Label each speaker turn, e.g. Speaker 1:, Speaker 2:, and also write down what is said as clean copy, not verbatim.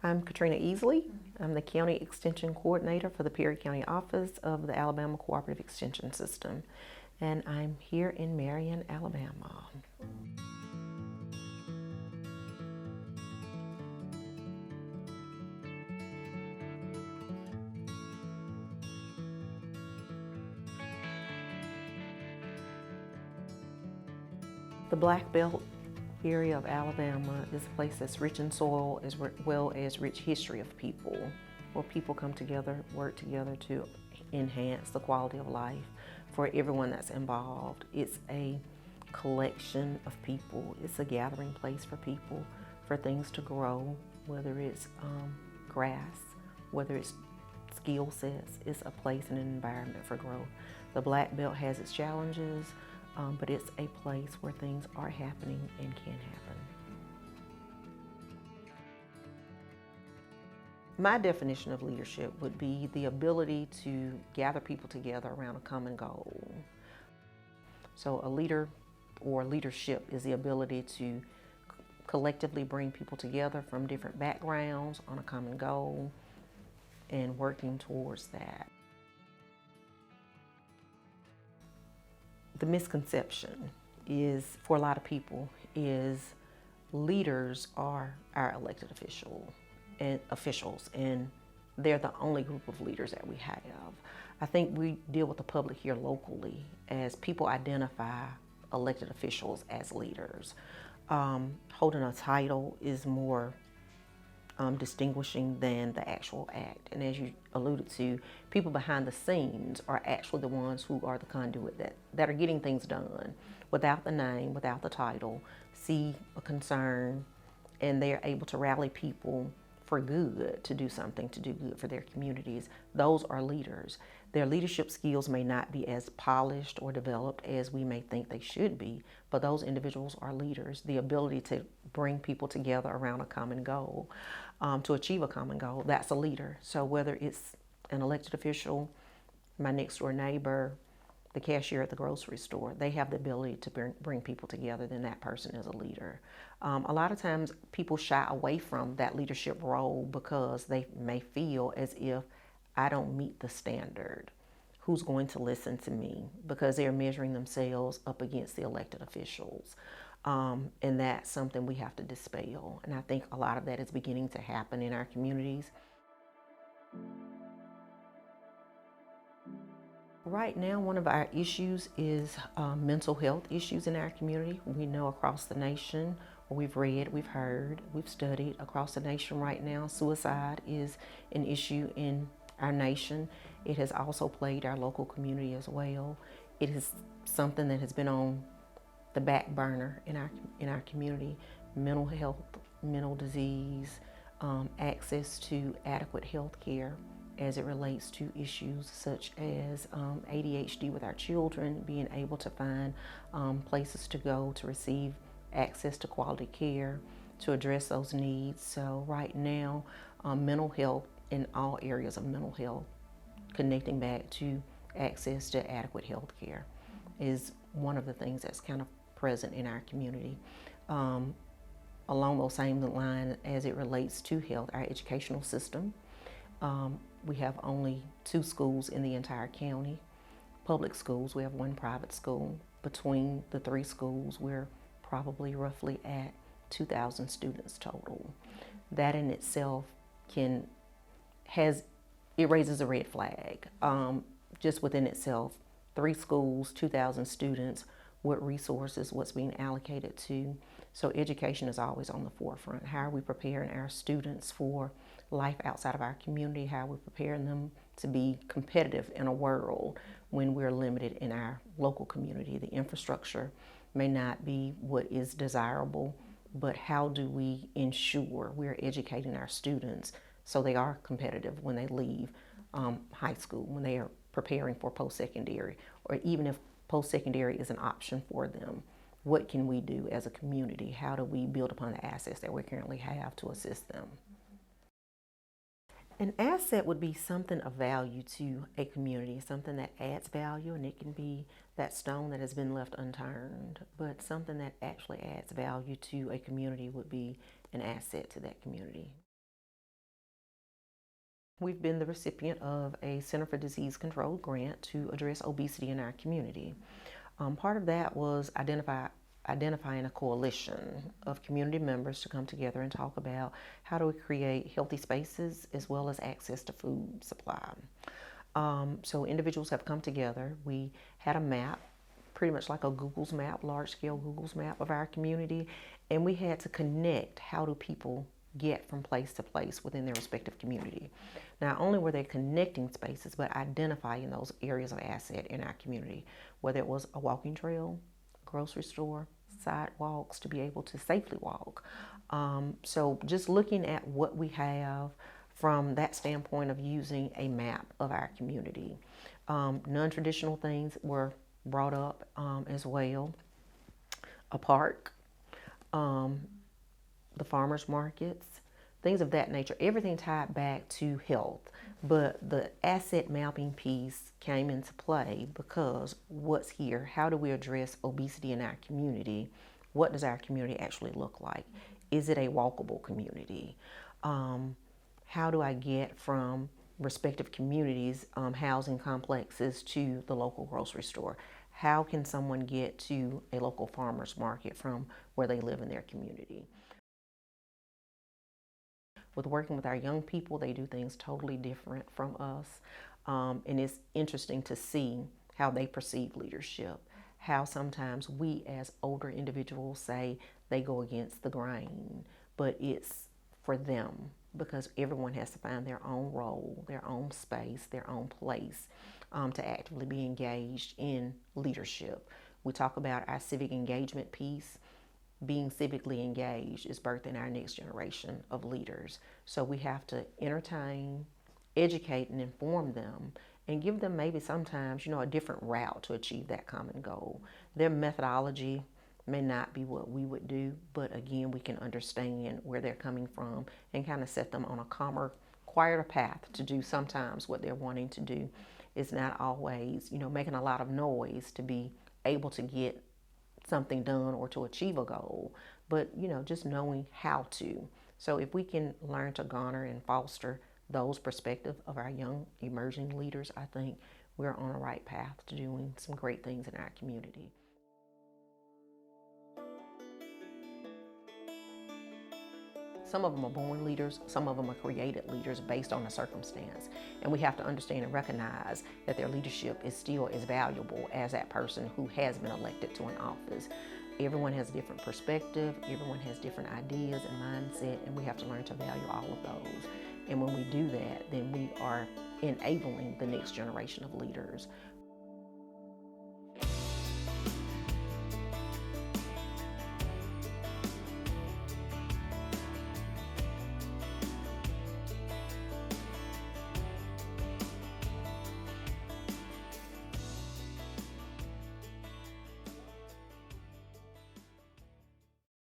Speaker 1: I'm Katrina Easley. I'm the County Extension Coordinator for the Perry County Office of the Alabama Cooperative Extension System, and I'm here in Marion, Alabama. The Black Belt area of Alabama is a place that's rich in soil as well as rich history of people, where people come together, work together to enhance the quality of life for everyone that's involved. It's a collection of people. It's a gathering place for people, for things to grow, whether it's grass, whether it's skill sets. It's a place and an environment for growth. The Black Belt has its challenges, but it's a place where things are happening and can happen. My definition of leadership would be the ability to gather people together around a common goal. So a leader or leadership is the ability to collectively bring people together from different backgrounds on a common goal and working towards that. The misconception is, for a lot of people, is leaders are our elected officials, and they're the only group of leaders that we have. I think we deal with the public here locally as people identify elected officials as leaders. Holding a title is more distinguishing than the actual act. And as you alluded to, people behind the scenes are actually the ones who are the conduit that are getting things done without the name, without the title, see a concern, and they're able to rally people for good, to do something, to do good for their communities. Those are leaders. Their leadership skills may not be as polished or developed as we may think they should be, but those individuals are leaders. The ability to bring people together around a common goal, to achieve a common goal, that's a leader. So whether it's an elected official, my next door neighbor, the cashier at the grocery store, they have the ability to bring people together, then that person is a leader. A lot of times people shy away from that leadership role because they may feel as if I don't meet the standard. Who's going to listen to me? Because they're measuring themselves up against the elected officials. And that's something we have to dispel. And I think a lot of that is beginning to happen in our communities. Right now, one of our issues is mental health issues in our community. We know across the nation, we've read, we've heard, we've studied across the nation right now, suicide is an issue in our nation. It has also plagued our local community as well. It is something that has been on the back burner in our community. Mental health, mental disease, access to adequate health care as it relates to issues such as ADHD with our children, being able to find places to go to receive access to quality care to address those needs. So right now, mental health in all areas of mental health, connecting back to access to adequate health care is one of the things that's kind of present in our community. Along those same lines as it relates to health, our educational system. We have only 2 schools in the entire county, public schools. We have 1 private school. Between the 3 schools, we're probably roughly at 2,000 students total. That in itself it raises a red flag. Just within itself, 3 schools, 2,000 students, what resources, what's being allocated to. So education is always on the forefront. How are we preparing our students for life outside of our community? How are we preparing them to be competitive in a world when we're limited in our local community? The infrastructure may not be what is desirable, but how do we ensure we're educating our students so they are competitive when they leave high school, when they are preparing for post-secondary, or even if post-secondary is an option for them? What can we do as a community? How do we build upon the assets that we currently have to assist them? An asset would be something of value to a community, something that adds value, and it can be that stone that has been left unturned, but something that actually adds value to a community would be an asset to that community. We've been the recipient of a Center for Disease Control grant to address obesity in our community. Part of that was identifying a coalition of community members to come together and talk about how do we create healthy spaces as well as access to food supply. So individuals have come together. We had a map, pretty much like a Google's map, large-scale Google's map of our community, and we had to connect how do people get from place to place within their respective community. Not only were they connecting spaces, but identifying those areas of asset in our community, whether it was a walking trail, grocery store, sidewalks to be able to safely walk. So just looking at what we have from that standpoint of using a map of our community. Non-traditional things were brought up as well. A park, the farmers markets, things of that nature, everything tied back to health. But the asset mapping piece came into play because what's here, how do we address obesity in our community? What does our community actually look like? Is it a walkable community? How do I get from respective communities, housing complexes to the local grocery store? How can someone get to a local farmer's market from where they live in their community? With working with our young people, they do things totally different from us. And it's interesting to see how they perceive leadership, how sometimes we as older individuals say they go against the grain, but it's for them because everyone has to find their own role, their own space, their own place to actively be engaged in leadership. We talk about our civic engagement piece. Being civically engaged is birthing our next generation of leaders. So we have to entertain, educate, and inform them and give them maybe sometimes, a different route to achieve that common goal. Their methodology may not be what we would do, but again, we can understand where they're coming from and kind of set them on a calmer, quieter path to do sometimes what they're wanting to do. It's not always, making a lot of noise to be able to get something done or to achieve a goal, but just knowing how to. So if we can learn to garner and foster those perspectives of our young emerging leaders, I think we're on the right path to doing some great things in our community. Some of them are born leaders, some of them are created leaders based on a circumstance. And we have to understand and recognize that their leadership is still as valuable as that person who has been elected to an office. Everyone has a different perspective, everyone has different ideas and mindset, and we have to learn to value all of those. And when we do that, then we are enabling the next generation of leaders